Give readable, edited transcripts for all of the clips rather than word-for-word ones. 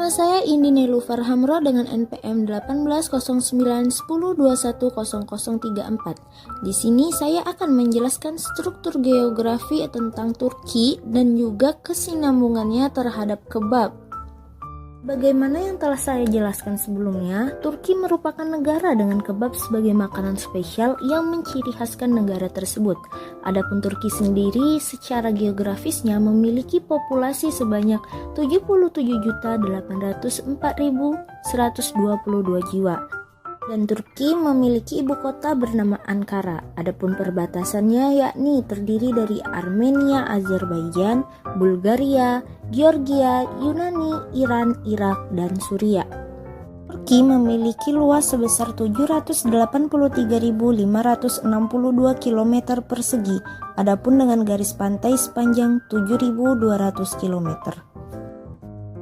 Nama saya Indi Nelufer Hamro dengan NPM 180910210034. Di sini saya akan menjelaskan struktur geografi tentang Turki dan juga kesinambungannya terhadap kebab. Bagaimana yang telah saya jelaskan sebelumnya, Turki merupakan negara dengan kebab sebagai makanan spesial yang menciri khaskan negara tersebut. Adapun Turki sendiri secara geografisnya memiliki populasi sebanyak 77.804.122 jiwa. Dan Turki memiliki ibu kota bernama Ankara. Adapun perbatasannya yakni terdiri dari Armenia, Azerbaijan, Bulgaria, Georgia, Yunani, Iran, Irak, dan Suriah. Turki memiliki luas sebesar 783.562 km persegi, adapun dengan garis pantai sepanjang 7.200 km.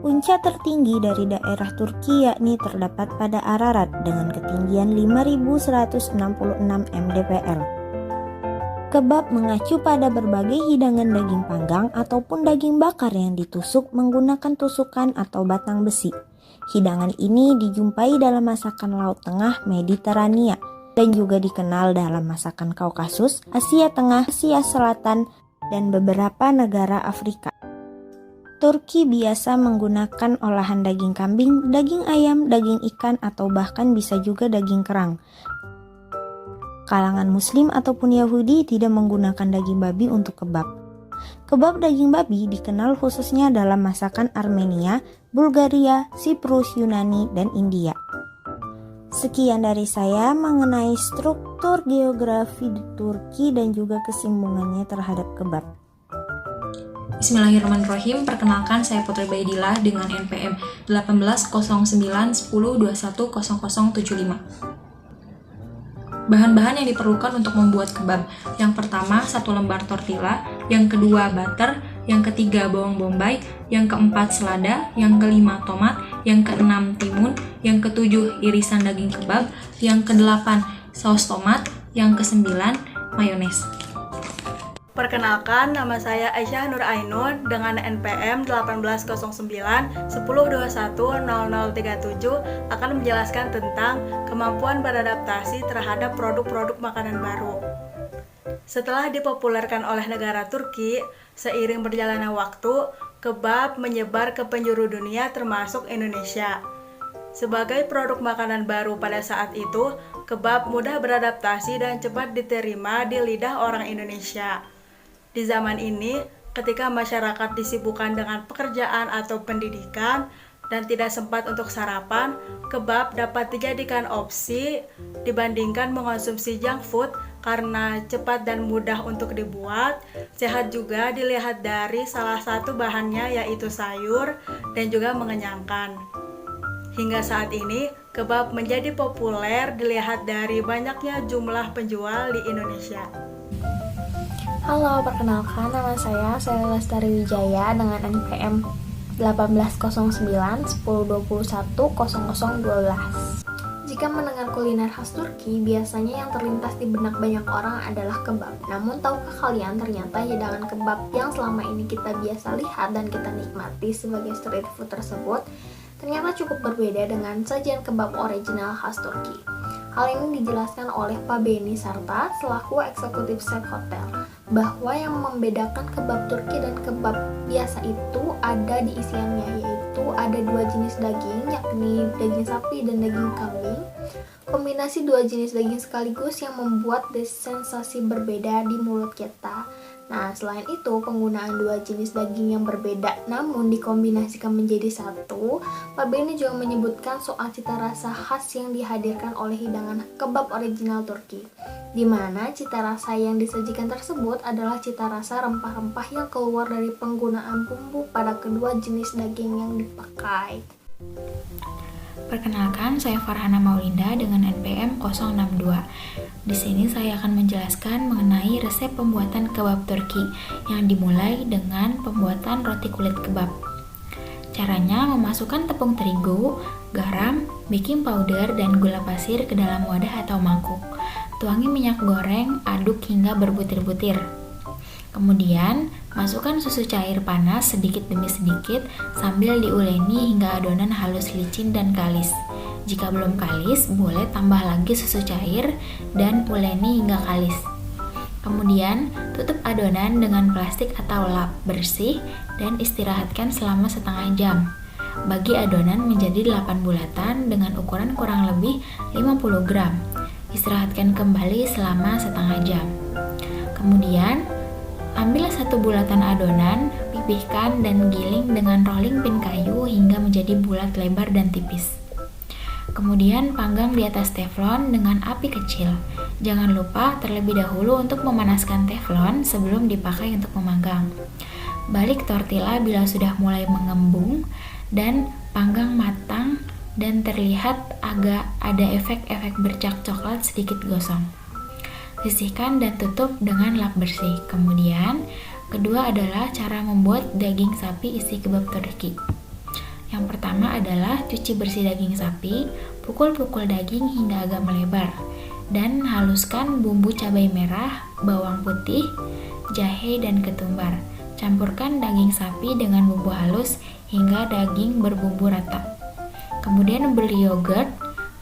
Puncak tertinggi dari daerah Turki yakni terdapat pada Ararat dengan ketinggian 5.166 mdpl. Kebab mengacu pada berbagai hidangan daging panggang ataupun daging bakar yang ditusuk menggunakan tusukan atau batang besi. Hidangan ini dijumpai dalam masakan Laut Tengah Mediterania dan juga dikenal dalam masakan Kaukasus, Asia Tengah, Asia Selatan, dan beberapa negara Afrika. Turki biasa menggunakan olahan daging kambing, daging ayam, daging ikan, atau bahkan bisa juga daging kerang. Kalangan Muslim ataupun Yahudi tidak menggunakan daging babi untuk kebab. Kebab daging babi dikenal khususnya dalam masakan Armenia, Bulgaria, Siprus, Yunani, dan India. Sekian dari saya mengenai struktur geografi di Turki dan juga kesinambungannya terhadap kebab. Bismillahirrahmanirrahim. Perkenalkan, saya Putri Baidillah dengan NPM 180910210075. Bahan-bahan yang diperlukan untuk membuat kebab. Yang pertama, 1 lembar tortilla, yang kedua butter, yang ketiga bawang bombay, yang keempat selada, yang kelima tomat, yang keenam timun, yang ketujuh irisan daging kebab, yang kedelapan saus tomat, yang kesembilan mayones. Perkenalkan, nama saya Aisyah Nur Ainun dengan NPM 180910210037 akan menjelaskan tentang kemampuan beradaptasi terhadap produk-produk makanan baru. Setelah dipopulerkan oleh negara Turki, seiring berjalannya waktu, kebab menyebar ke penjuru dunia termasuk Indonesia. Sebagai produk makanan baru pada saat itu, kebab mudah beradaptasi dan cepat diterima di lidah orang Indonesia. Di zaman ini, ketika masyarakat disibukkan dengan pekerjaan atau pendidikan dan tidak sempat untuk sarapan, kebab dapat dijadikan opsi dibandingkan mengonsumsi junk food karena cepat dan mudah untuk dibuat. Sehat juga dilihat dari salah satu bahannya yaitu sayur dan juga mengenyangkan. Hingga saat ini, kebab menjadi populer dilihat dari banyaknya jumlah penjual di Indonesia. Halo, perkenalkan nama saya Lestari Wijaya dengan NPM 180910210012. Jika mendengar kuliner khas Turki, biasanya yang terlintas di benak banyak orang adalah kebab. Namun tahukah kalian ternyata hidangan kebab yang selama ini kita biasa lihat dan kita nikmati sebagai street food tersebut ternyata cukup berbeda dengan sajian kebab original khas Turki. Hal ini dijelaskan oleh Pak Beni Sarta selaku eksekutif chef hotel, bahwa yang membedakan kebab Turki dan kebab biasa itu ada di isiannya, yaitu ada 2 jenis daging, yakni daging sapi dan daging kambing. Kombinasi 2 jenis daging sekaligus yang membuat sensasi berbeda di mulut kita. Nah, selain itu, penggunaan 2 jenis daging yang berbeda namun dikombinasikan menjadi satu, Pak Beni juga menyebutkan soal cita rasa khas yang dihadirkan oleh hidangan kebab original Turki, di mana cita rasa yang disajikan tersebut adalah cita rasa rempah-rempah yang keluar dari penggunaan bumbu pada kedua jenis daging yang dipakai. Perkenalkan, saya Farhana Maulinda dengan NPM 062. Di sini saya akan menjelaskan mengenai resep pembuatan kebab Turki yang dimulai dengan pembuatan roti kulit kebab. Caranya memasukkan tepung terigu, garam, baking powder, dan gula pasir ke dalam wadah atau mangkuk. Tuangi minyak goreng, aduk hingga berbutir-butir. Kemudian, masukkan susu cair panas sedikit demi sedikit sambil diuleni hingga adonan halus licin dan kalis. Jika belum kalis, boleh tambah lagi susu cair dan uleni hingga kalis. Kemudian, tutup adonan dengan plastik atau lap bersih dan istirahatkan selama setengah jam. Bagi adonan menjadi 8 bulatan dengan ukuran kurang lebih 50 gram. Istirahatkan kembali selama setengah jam. Kemudian, ambil 1 bulatan adonan, pipihkan dan giling dengan rolling pin kayu hingga menjadi bulat lebar dan tipis. Kemudian panggang di atas teflon dengan api kecil. Jangan lupa terlebih dahulu untuk memanaskan teflon sebelum dipakai untuk memanggang. Balik tortilla bila sudah mulai mengembung dan panggang matang dan terlihat agak ada efek-efek bercak coklat sedikit gosong. Sisihkan dan tutup dengan lap bersih. Kemudian, kedua adalah cara membuat daging sapi isi kebab Turki. Yang pertama adalah cuci bersih daging sapi, pukul-pukul daging hingga agak melebar, dan haluskan bumbu cabai merah, bawang putih, jahe, dan ketumbar. Campurkan daging sapi dengan bumbu halus hingga daging berbumbu rata. Kemudian beli yogurt,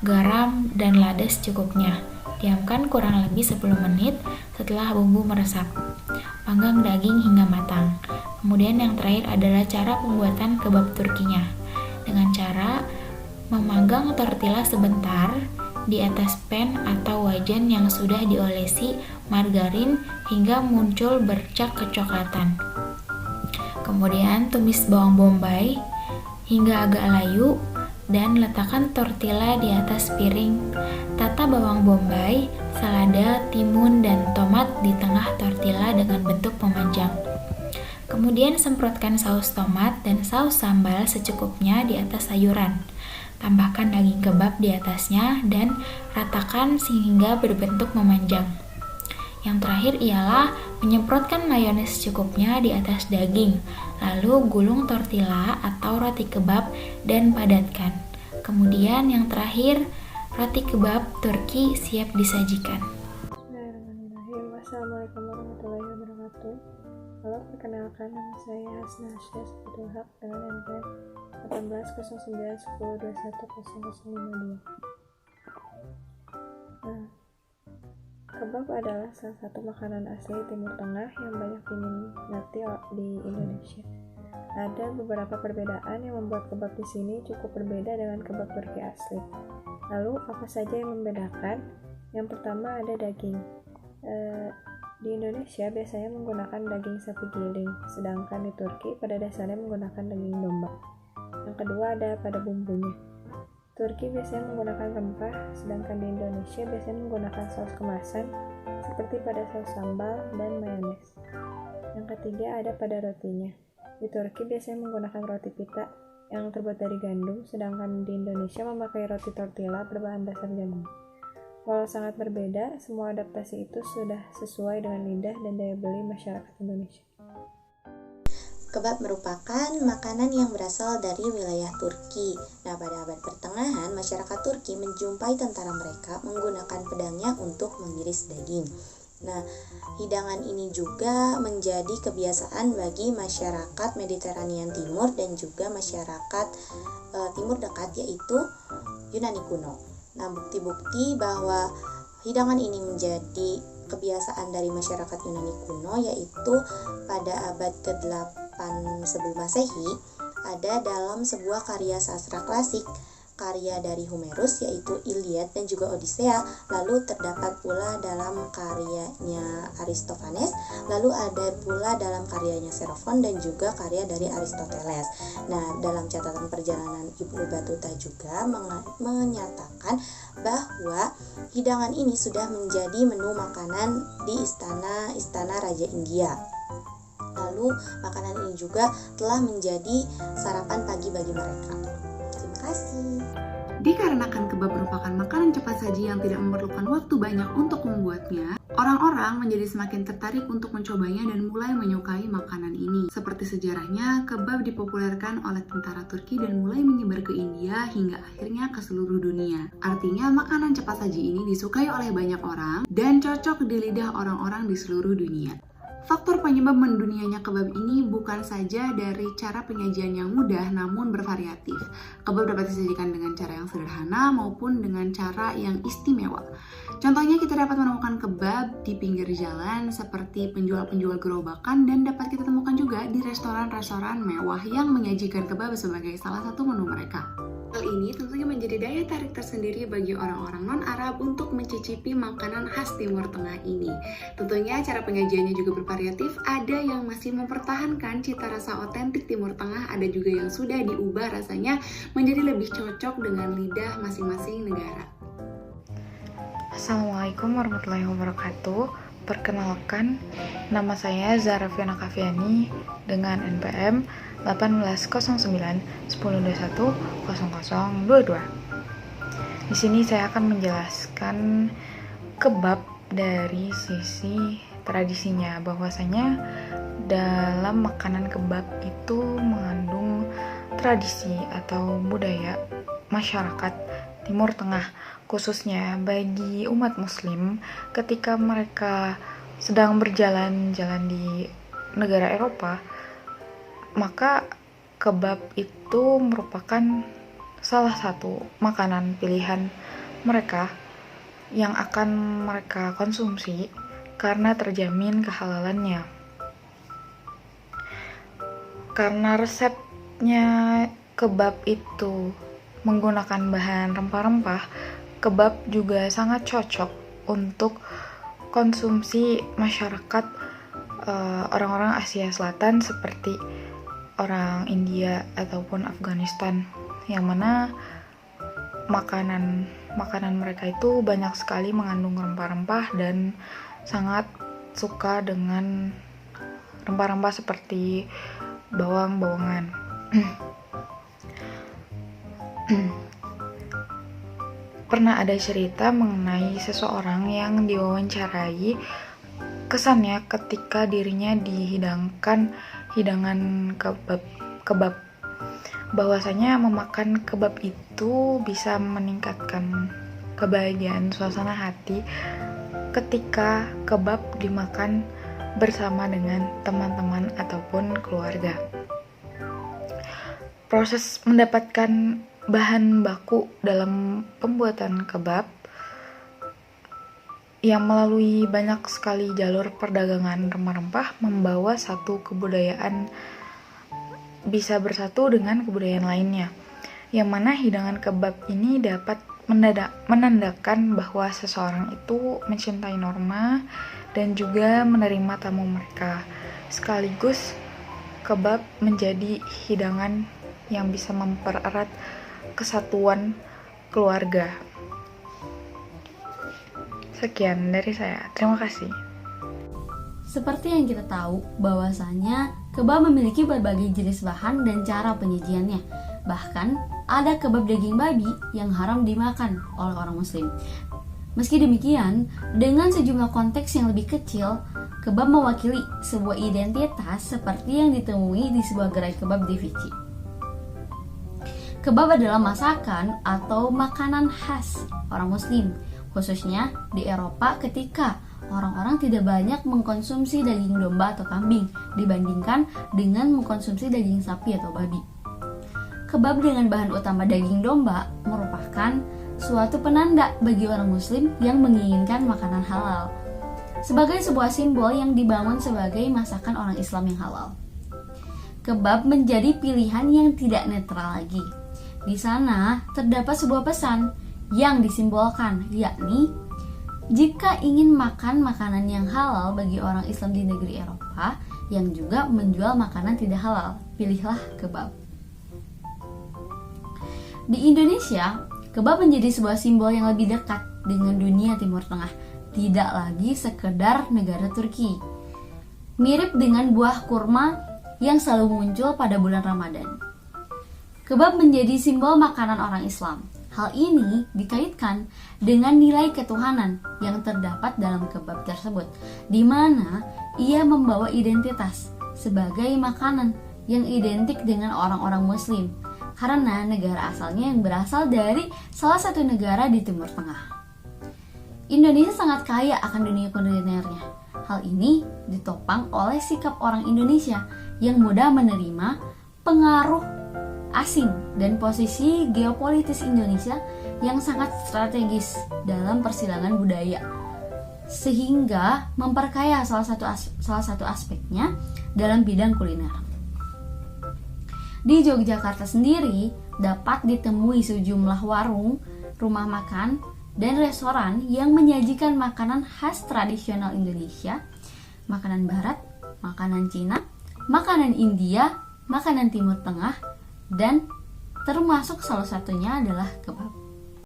garam, dan lada secukupnya. Diamkan kurang lebih 10 menit setelah bumbu meresap. Panggang daging hingga matang. Kemudian yang terakhir adalah cara pembuatan kebab Turkinya. Dengan cara memanggang tortilla sebentar di atas pan atau wajan yang sudah diolesi margarin hingga muncul bercak kecoklatan. Kemudian tumis bawang bombay hingga agak layu dan letakkan tortilla di atas piring. Tata bawang bombay, selada, timun, dan tomat di tengah tortilla dengan bentuk memanjang. Kemudian semprotkan saus tomat dan saus sambal secukupnya di atas sayuran. Tambahkan daging kebab di atasnya dan ratakan sehingga berbentuk memanjang. Yang terakhir ialah menyemprotkan mayones secukupnya di atas daging, lalu gulung tortilla atau roti kebab dan padatkan. Kemudian yang terakhir, roti kebab Turki siap disajikan. Bismillahirrahmanirrahim. Assalamualaikum warahmatullahi wabarakatuh. Halo, perkenalkan nama saya Hasna Asyas Abdul Haq dengan NPM 180910210052. Kebab adalah salah satu makanan asli Timur Tengah yang banyak diminati di Indonesia. Ada beberapa perbedaan yang membuat kebab di sini cukup berbeda dengan kebab Turki asli. Lalu, apa saja yang membedakan? Yang pertama ada daging. Di Indonesia biasanya menggunakan daging sapi giling, sedangkan di Turki pada dasarnya menggunakan daging domba. Yang kedua ada pada bumbunya. Turki biasanya menggunakan rempah, sedangkan di Indonesia biasanya menggunakan saus kemasan seperti pada saus sambal dan mayones. Yang ketiga ada pada rotinya. Di Turki biasanya menggunakan roti pita yang terbuat dari gandum, sedangkan di Indonesia memakai roti tortilla berbahan dasar jagung. Walau sangat berbeda, semua adaptasi itu sudah sesuai dengan lidah dan daya beli masyarakat Indonesia. Kebab merupakan makanan yang berasal dari wilayah Turki. Nah, pada abad pertengahan, masyarakat Turki menjumpai tentara mereka menggunakan pedangnya untuk mengiris daging. Nah, hidangan ini juga menjadi kebiasaan bagi masyarakat Mediterania Timur dan juga masyarakat Timur Dekat, yaitu Yunani kuno. Nah, bukti-bukti bahwa hidangan ini menjadi kebiasaan dari masyarakat Yunani kuno yaitu pada abad ke-8 sebelum Masehi ada dalam sebuah karya sastra klasik, karya dari Homerus yaitu Iliad dan juga Odisea, lalu terdapat pula dalam karyanya Aristophanes, lalu ada pula dalam karyanya Xenophon dan juga karya dari Aristoteles. Nah, dalam catatan perjalanan Ibnu Battuta juga menyatakan bahwa hidangan ini sudah menjadi menu makanan di istana Raja India. Lalu makanan ini juga telah menjadi sarapan pagi bagi mereka. Terima kasih. Dikarenakan kebab merupakan makanan cepat saji yang tidak memerlukan waktu banyak untuk membuatnya, orang-orang menjadi semakin tertarik untuk mencobanya dan mulai menyukai makanan ini. Seperti sejarahnya, kebab dipopulerkan oleh tentara Turki dan mulai menyebar ke India hingga akhirnya ke seluruh dunia. Artinya, makanan cepat saji ini disukai oleh banyak orang dan cocok di lidah orang-orang di seluruh dunia. Faktor penyebab mendunianya kebab ini bukan saja dari cara penyajian yang mudah namun bervariatif. Kebab dapat disajikan dengan cara yang sederhana maupun dengan cara yang istimewa. Contohnya kita dapat menemukan kebab di pinggir jalan seperti penjual-penjual gerobakan dan dapat kita temukan juga di restoran-restoran mewah yang menyajikan kebab sebagai salah satu menu mereka. Hal ini tentunya menjadi daya tarik tersendiri bagi orang-orang non-Arab untuk mencicipi makanan khas Timur Tengah ini. Tentunya cara penyajiannya juga bervariatif, ada yang masih mempertahankan cita rasa otentik Timur Tengah, ada juga yang sudah diubah rasanya menjadi lebih cocok dengan lidah masing-masing negara. Assalamualaikum warahmatullahi wabarakatuh. Perkenalkan, nama saya Zahra Fiona Kaviani dengan NPM 1809-1021-0022. Di sini saya akan menjelaskan kebab dari sisi tradisinya, bahwasanya dalam makanan kebab itu mengandung tradisi atau budaya masyarakat Timur Tengah, khususnya bagi umat muslim ketika mereka sedang berjalan-jalan di negara Eropa, maka kebab itu merupakan salah satu makanan pilihan mereka yang akan mereka konsumsi karena terjamin kehalalannya. Karena resepnya kebab itu menggunakan bahan rempah-rempah, kebab juga sangat cocok untuk konsumsi masyarakat orang-orang Asia Selatan seperti orang India ataupun Afghanistan, yang mana makanan mereka itu banyak sekali mengandung rempah-rempah dan sangat suka dengan rempah-rempah seperti bawang-bawangan. Pernah ada cerita mengenai seseorang yang diwawancarai kesannya ketika dirinya dihidangkan hidangan kebab, bahwasanya memakan kebab itu bisa meningkatkan kebahagiaan suasana hati ketika kebab dimakan bersama dengan teman-teman ataupun keluarga. Proses mendapatkan bahan baku dalam pembuatan kebab yang melalui banyak sekali jalur perdagangan rempah-rempah membawa satu kebudayaan bisa bersatu dengan kebudayaan lainnya, yang mana hidangan kebab ini dapat menandakan bahwa seseorang itu mencintai norma dan juga menerima tamu mereka. Sekaligus kebab menjadi hidangan yang bisa mempererat kesatuan keluarga. Sekian dari saya, terima kasih. Seperti yang kita tahu, bahwasanya kebab memiliki berbagai jenis bahan dan cara penyajiannya. Bahkan, ada kebab daging babi yang haram dimakan oleh orang muslim. Meski demikian, dengan sejumlah konteks yang lebih kecil, kebab mewakili sebuah identitas seperti yang ditemui di sebuah gerai kebab di Vichy. Kebab adalah masakan atau makanan khas orang muslim, khususnya di Eropa ketika orang-orang tidak banyak mengkonsumsi daging domba atau kambing dibandingkan dengan mengkonsumsi daging sapi atau babi. Kebab dengan bahan utama daging domba merupakan suatu penanda bagi orang muslim yang menginginkan makanan halal, sebagai sebuah simbol yang dibangun sebagai masakan orang Islam yang halal. Kebab menjadi pilihan yang tidak netral lagi. Di sana terdapat sebuah pesan yang disimbolkan, yakni jika ingin makan makanan yang halal bagi orang Islam di negeri Eropa yang juga menjual makanan tidak halal, pilihlah kebab. Di Indonesia, kebab menjadi sebuah simbol yang lebih dekat dengan dunia Timur Tengah, tidak lagi sekedar negara Turki. Mirip dengan buah kurma yang selalu muncul pada bulan Ramadan. Kebab menjadi simbol makanan orang Islam. Hal ini dikaitkan dengan nilai ketuhanan yang terdapat dalam kebab tersebut, di mana ia membawa identitas sebagai makanan yang identik dengan orang-orang muslim, karena negara asalnya yang berasal dari salah satu negara di Timur Tengah. Indonesia sangat kaya akan dunia kulinernya. Hal ini ditopang oleh sikap orang Indonesia yang mudah menerima pengaruh asing dan posisi geopolitis Indonesia yang sangat strategis dalam persilangan budaya, sehingga memperkaya salah satu aspeknya dalam bidang kuliner. Di Yogyakarta sendiri dapat ditemui sejumlah warung, rumah makan, dan restoran yang menyajikan makanan khas tradisional Indonesia, makanan barat, makanan Cina, makanan India, makanan Timur Tengah, dan termasuk salah satunya adalah kebab.